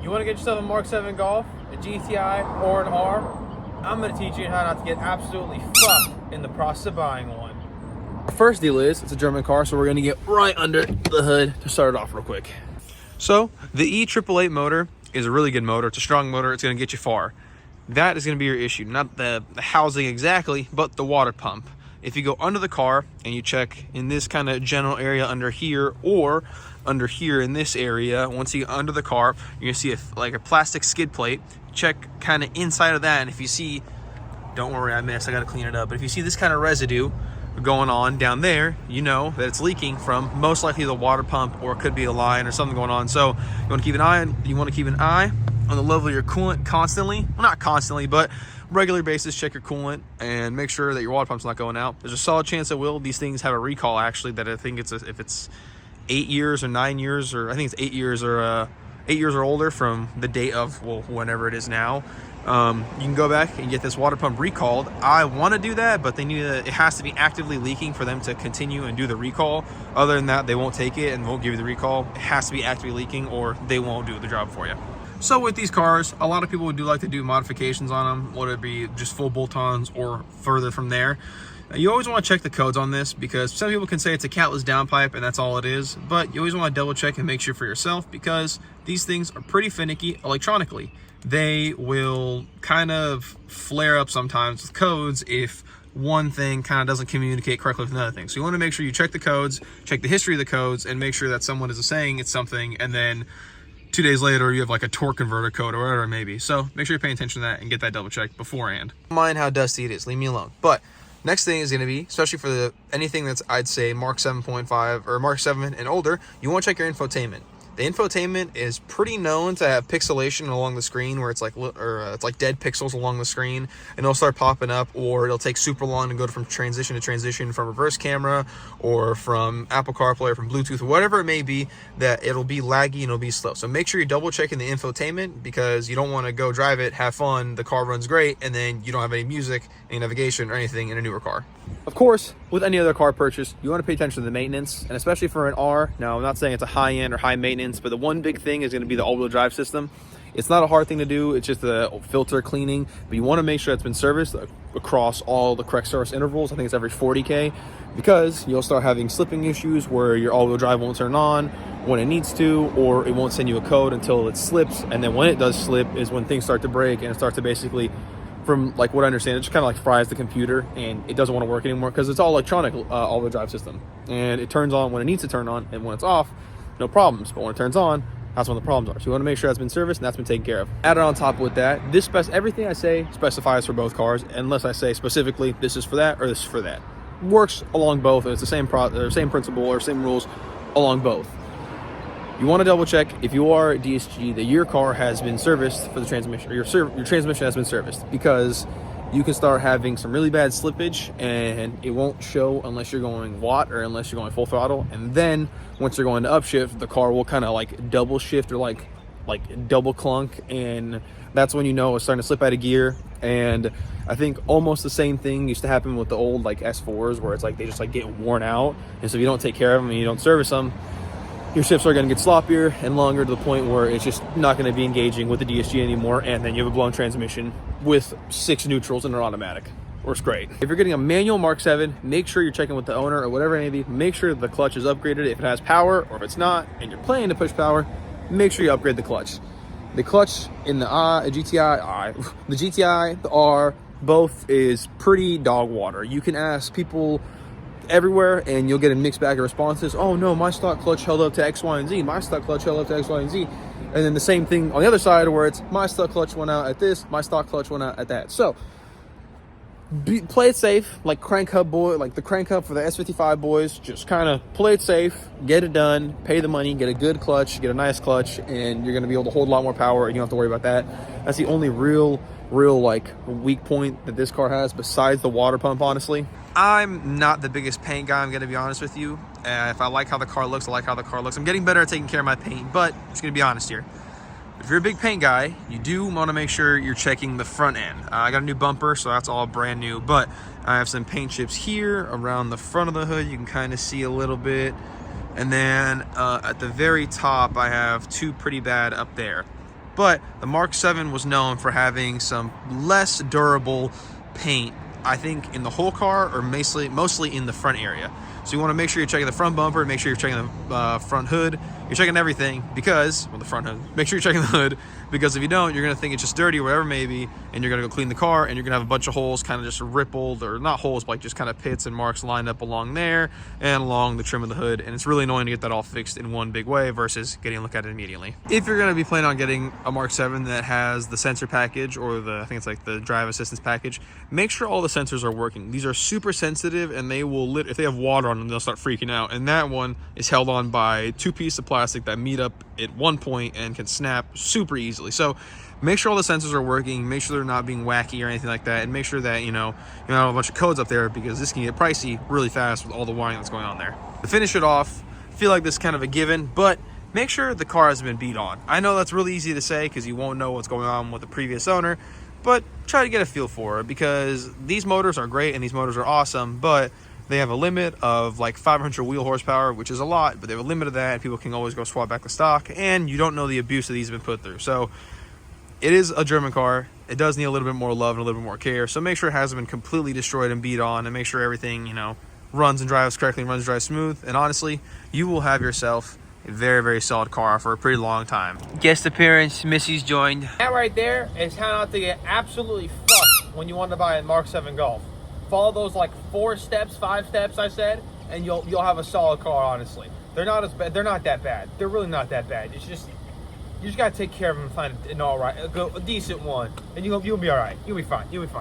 You want to get yourself a Mark 7 Golf, a GTI, or an R? I'm going to teach you how not to get absolutely fucked in the process of buying one. Our first deal is, it's a German car, so we're going to get right under the hood to start it off real quick. So, the E888 motor is a really good motor. It's a strong motor. It's going to get you far. That is going to be your issue. Not the housing exactly, but the water pump. If you go under the car and you check in this kind of general area under here or under here in this area, once you get under the car, you're going to see like a plastic skid plate. Check kind of inside of that, and if you see, don't worry, I missed, I got to clean it up, but if you see this kind of residue going on down there, you know that it's leaking from most likely the water pump, or it could be a line or something going on. So you want to keep an eye on the level of your coolant constantly. Well, not constantly, but regular basis. Check your coolant and make sure that your water pump's not going out. There's a solid chance it will. These things have a recall, actually, that I think if it's 8 years or 9 years, or I think it's 8 years or 8 years or older from the date of, well, whenever it is now. You can go back and get this water pump recalled. I want to do that, but it has to be actively leaking for them to continue and do the recall. Other than that, they won't take it and won't give you the recall. It has to be actively leaking, or they won't do the job for you. So with these cars, a lot of people do like to do modifications on them, whether it be just full bolt-ons or further from there. You always want to check the codes on this, because some people can say it's a catless downpipe and that's all it is, but you always want to double check and make sure for yourself, because these things are pretty finicky electronically. They will kind of flare up sometimes with codes if one thing kind of doesn't communicate correctly with another thing. So you want to make sure you check the codes, check the history of the codes, and make sure that someone is saying it's something, and then 2 days later you have like a torque converter code or whatever it may be. So make sure you're paying attention to that and get that double checked beforehand. Don't mind how dusty it is, leave me alone. But next thing is going to be, especially for anything that's, I'd say, Mark 7.5 or Mark 7 and older, you want to check your infotainment. The infotainment is pretty known to have pixelation along the screen, where it's like it's like dead pixels along the screen, and it'll start popping up, or it'll take super long to go from transition to transition, from reverse camera or from Apple CarPlay or from Bluetooth, whatever it may be, that it'll be laggy and it'll be slow. So make sure you're double checking the infotainment, because you don't want to go drive it, have fun, the car runs great, and then you don't have any music, any navigation, or anything in a newer car. Of course, with any other car purchase, you want to pay attention to the maintenance, and especially for an R. Now, I'm not saying it's a high-end or high maintenance, but the one big thing is going to be the all-wheel drive system. It's not a hard thing to do. It's just the filter cleaning, but you want to make sure it's been serviced across all the correct service intervals. I think it's every 40K, because you'll start having slipping issues where your all-wheel drive won't turn on when it needs to, or it won't send you a code until it slips, and then when it does slip is when things start to break, and it starts to basically, from like what I understand, it just kind of like fries the computer, and it doesn't want to work anymore, because it's all electronic all-wheel drive system, and it turns on when it needs to turn on, and when it's off, no problems. But when it turns on, that's when the problems are. So you want to make sure that's been serviced and that's been taken care of. Added on top with that, everything I say specifies for both cars, unless I say specifically this is for that or this is for that. Works along both, and it's the same principle or same rules along both. You want to double check, if you are DSG, that your car has been serviced for the transmission, or your transmission has been serviced, because you can start having some really bad slippage, and it won't show unless you're going watt or unless you're going full throttle. And then once you're going to upshift, the car will kind of like double shift or like double clunk, and that's when you know it's starting to slip out of gear. And I think almost the same thing used to happen with the old like S4s, where it's like they just like get worn out, and so if you don't take care of them and you don't service them, your shifts are going to get sloppier and longer, to the point where it's just not going to be engaging with the DSG anymore, and then you have a blown transmission with 6 neutrals and an automatic. Works great. If you're getting a manual Mark 7, make sure you're checking with the owner or whatever it may be. Make sure the clutch is upgraded if it has power, or if it's not and you're planning to push power, make sure you upgrade the clutch. The clutch in the GTI, the R, both is pretty dog water. You can ask people everywhere and you'll get a mixed bag of responses. Oh no, my stock clutch held up to X, Y, and Z. My stock clutch held up to X, Y, and Z. And then the same thing on the other side, where it's my stock clutch went out at this, my stock clutch went out at that. So play it safe, like crank hub like the crank hub for the S55 boys. Just kind of play it safe, get it done, pay the money, get a good clutch, get a nice clutch, and you're going to be able to hold a lot more power, and you don't have to worry about that. That's the only real like weak point that this car has, besides the water pump, honestly. I'm not the biggest paint guy, I'm going to be honest with you. If I like how the car looks, I like how the car looks. I'm getting better at taking care of my paint, but I'm just going to be honest here. If you're a big paint guy, you do want to make sure you're checking the front end. I got a new bumper, so that's all brand new, but I have some paint chips here around the front of the hood. You can kind of see a little bit. And then at the very top, I have 2 pretty bad up there. But the Mark 7 was known for having some less durable paint, I think, in the whole car, or mostly in the front area. So you want to make sure you're checking the front bumper, make sure you're checking the front hood, you're checking everything, because, well, the front hood, make sure you're checking the hood, because if you don't, you're going to think it's just dirty or whatever it may be, and you're going to go clean the car, and you're going to have a bunch of holes kind of just rippled, or not holes, but like just kind of pits and marks lined up along there and along the trim of the hood, and it's really annoying to get that all fixed in one big way versus getting a look at it immediately. If you're going to be planning on getting a Mark 7 that has the sensor package, or I think it's like the drive assistance package, make sure all the sensors are working. These are super sensitive, and they will, if they have water on them, they'll start freaking out, and that one is held on by 2 pieces of plastic that meet up at one point and can snap super easily. So make sure all the sensors are working, make sure they're not being wacky or anything like that, and make sure that, you don't have a bunch of codes up there, because this can get pricey really fast with all the wiring that's going on there. To finish it off, I feel like this is kind of a given, but make sure the car hasn't been beat on. I know that's really easy to say because you won't know what's going on with the previous owner, but try to get a feel for it, because these motors are great and these motors are awesome, but they have a limit of like 500 wheel horsepower, which is a lot, but they have a limit of that. People can always go swap back the stock, and you don't know the abuse that these have been put through. So it is a German car. It does need a little bit more love and a little bit more care. So make sure it hasn't been completely destroyed and beat on, and make sure everything, runs and drives correctly and runs and drives smooth. And honestly, you will have yourself a very, very solid car for a pretty long time. Guest appearance, Missy's joined. That right there is how not to get absolutely fucked when you want to buy a Mark 7 Golf. Follow those like 4 steps, 5 steps I said, and you'll have a solid car. Honestly, they're not as bad. They're not that bad. They're really not that bad. It's just you just gotta take care of them and find an a decent one, and you'll be all right. You'll be fine. You'll be fine.